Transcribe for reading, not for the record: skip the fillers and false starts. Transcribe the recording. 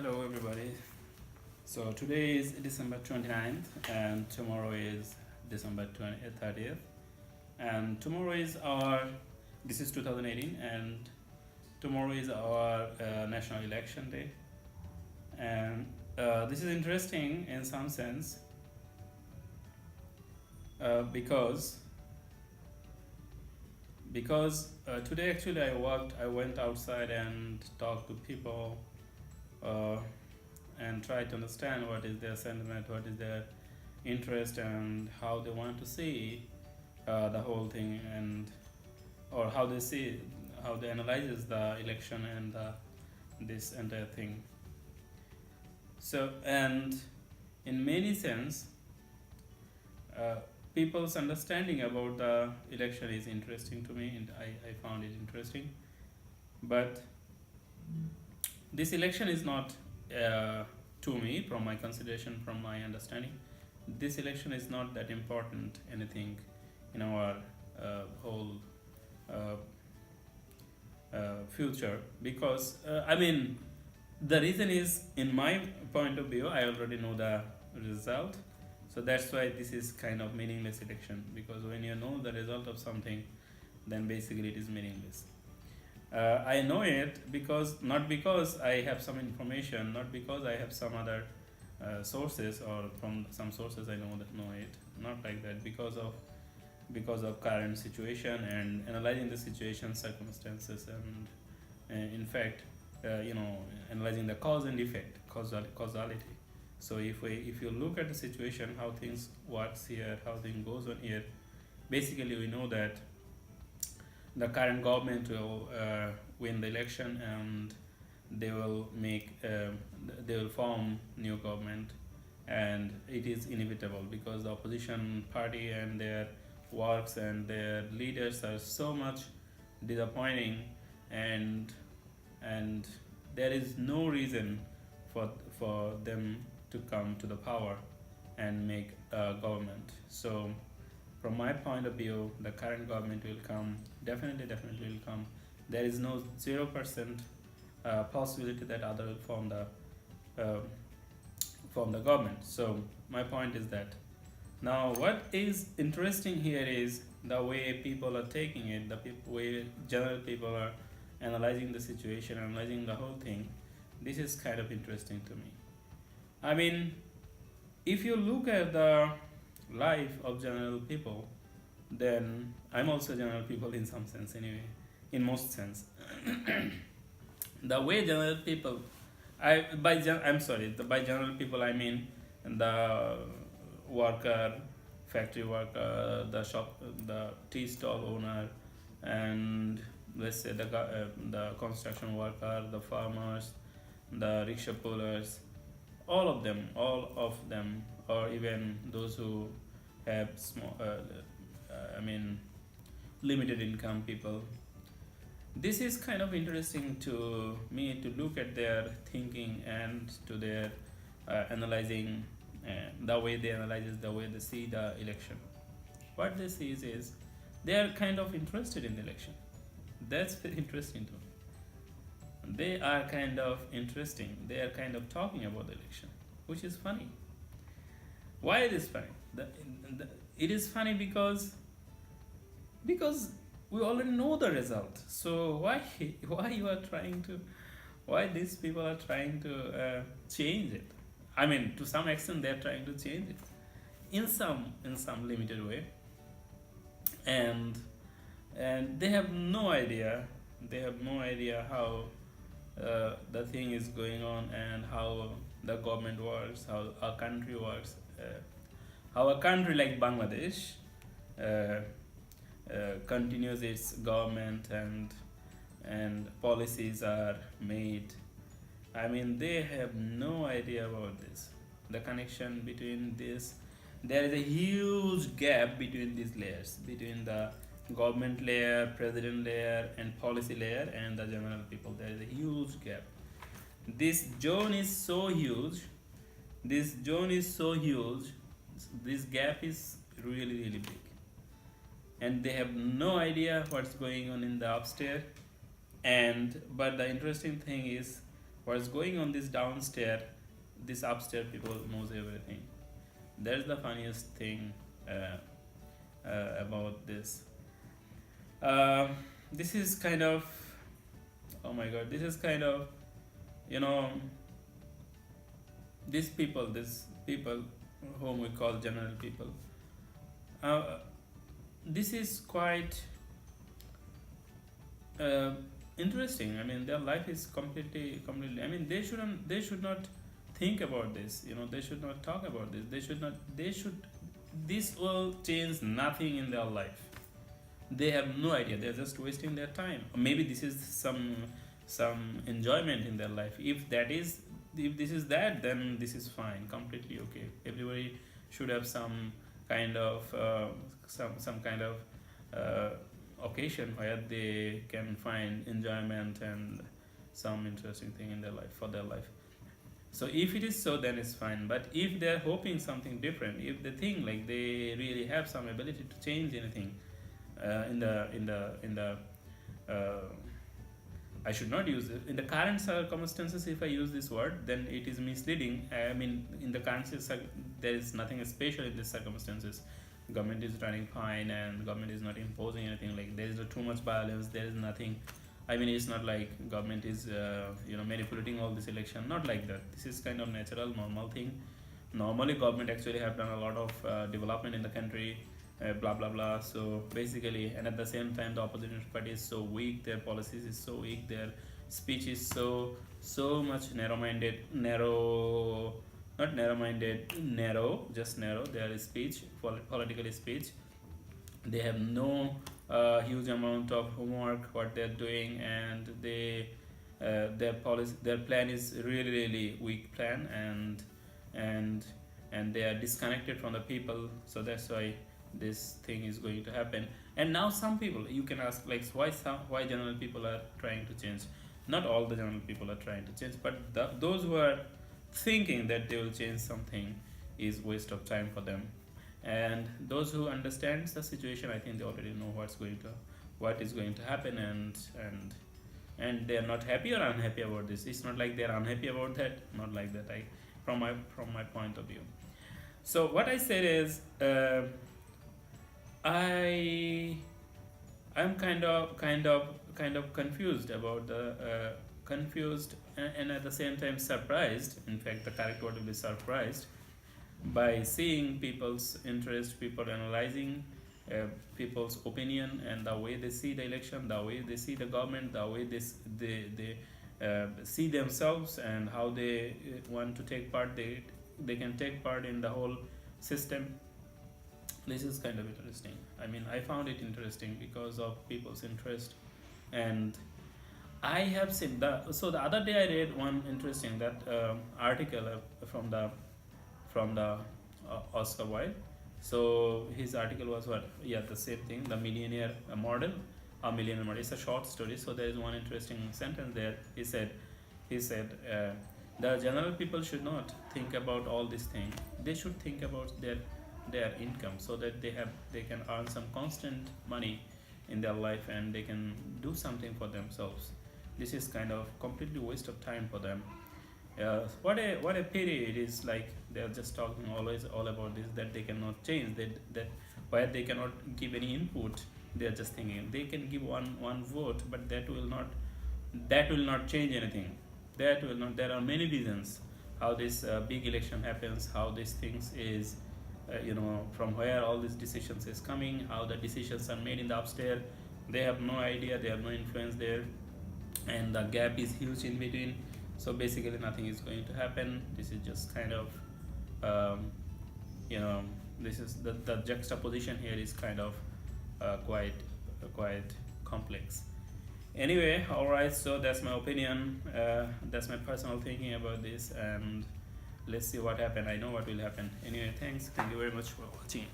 Hello, everybody. So today is December 29th, and tomorrow is December 30th. And tomorrow is this is 2018, and tomorrow is our national election day. And this is interesting in some sense because today actually I went outside and talked to people uh, and try to understand what is their sentiment, what is their interest, and how they want to see the whole thing, and or how they see, how they analyzes the election and this entire thing. So, and in many sense, uh, people's understanding about the election is interesting to me, and I found it interesting. But this election is not, uh, to me, from my consideration, from my understanding, this election is not that important anything in our whole uh, future, because the reason is, in my point of view, I already know the result. So that's why this is kind of meaningless election, because when you know the result of something, then basically it is meaningless. I know it because, not because I have some information, not because I have some other sources, or from some sources I know it. Not like that. Because of current situation and analyzing the situation, circumstances, and in fact, analyzing the cause and effect, causality. So if you look at the situation, how things works here, how things goes on here, basically we know that the current government will win the election, and they will they will form new government, and it is inevitable because the opposition party and their works and their leaders are so much disappointing, and and there is no reason for them to come to the power and make a government. So from my point of view, the current government will come, definitely will come. There is no 0% possibility that other will uh, form the government. So my point is that, now what is interesting here is the way people are taking it, way general people are analyzing the situation, analyzing the whole thing. This is kind of interesting to me. I mean, if you look at the life of general people, then I'm also general people in some sense anyway, in most sense. The way general people, by general people I mean the worker, factory worker, the tea stall owner, and let's say the construction worker, the farmers, the rickshaw pullers, all of them, or even those who have limited income people. This is kind of interesting to me, to look at their thinking and to their analyzing, the way they analyze, the way they see the election. What they see is they are kind of interested in the election. That's very interesting to me. They are kind of interesting. They are kind of talking about the election, which is funny. Why it is funny? It is funny because we already know the result. So why you are trying to, why these people are trying to change it? I mean, to some extent, they are trying to change it in some limited way, and they have no idea. They have no idea how the thing is going on, and how the government works, how a country works, how a country like Bangladesh uh, continues its government, and policies are made. I mean, they have no idea about this. The connection between this, there is a huge gap between these layers, between the government layer, president layer, and policy layer, and the general people. There is a huge gap. This zone is so huge. This zone is so huge. This gap is really big, and they have no idea what's going on in the upstairs. And but the interesting thing is, what's going on this downstairs, this upstairs people knows everything. That's the funniest thing about this. uh, this is kind of, oh my god, this is kind of, you know, these people whom we call general people, uh, this is quite uh, interesting. I mean, their life is completely. I mean, they should not think about this. You know, they should not talk about this. They should not. They should. This will change nothing in their life. They have no idea. They're just wasting their time. Or maybe this is some enjoyment in their life. If this is that, then this is fine, completely okay. Everybody should have some kind of some kind of uh, occasion where they can find enjoyment and some interesting thing in their life, for their life. So if it is so, then it's fine. But if they're hoping something different, if they think like they really have some ability to change anything in the uh, I should not use it in the current circumstances. If I use this word, then it is misleading. I mean, in the current there is nothing special in these circumstances. Government is running fine, and government is not imposing anything. Like, there is no too much violence. There is nothing. I mean, it's not like government is manipulating all this election. Not like that. This is kind of natural, normal thing. Normally, government actually have done a lot of development in the country. Blah blah blah. So basically, and at the same time, the opposition party is so weak. Their policies is so weak. Their speech is so much not narrow-minded, just narrow. Their speech, political speech. They have no huge amount of homework what they're doing, and their plan is really weak plan, and they are disconnected from the people. So that's why this thing is going to happen. And now some people, you can ask, like, why general people are trying to change. Not all the general people are trying to change, but those who are thinking that they will change something is waste of time for them. And those who understands the situation, I think they already know what is going to happen, and they are not happy or unhappy about this. It's not like they are unhappy about that, not like that. From my point of view. So what I said is, I'm kind of confused about the confused, and at the same time surprised. In fact, the correct word will be surprised, by seeing people's interest, people analyzing people's opinion, and the way they see the election, the way they see the government, the way they see themselves, and how they want to take part. They can take part in the whole system. This is kind of interesting. I mean, I found it interesting because of people's interest. And I have seen the other day I read one interesting article from the Oscar Wilde. So his article was what? Yeah, the same thing. The millionaire model, a millionaire model. It's a short story. So there is one interesting sentence there. He said, the general people should not think about all these things. They should think about their income, so that they can earn some constant money in their life, and they can do something for themselves. This is kind of completely waste of time for them. What a pity it is. Like, they are just talking always all about this, that they cannot change, that where they cannot give any input. They are just thinking they can give one vote, but that will not change anything. That will not. There are many reasons how this big election happens, how these things is, from where all these decisions is coming, how the decisions are made in the upstairs. They have no idea. They have no influence there, and the gap is huge in between. So basically, nothing is going to happen. This is just kind of, this is the juxtaposition here is kind of quite complex. Anyway, all right. So that's my opinion. That's my personal thinking about this, and let's see what happens. I know what will happen. Anyway, thank you very much for watching it.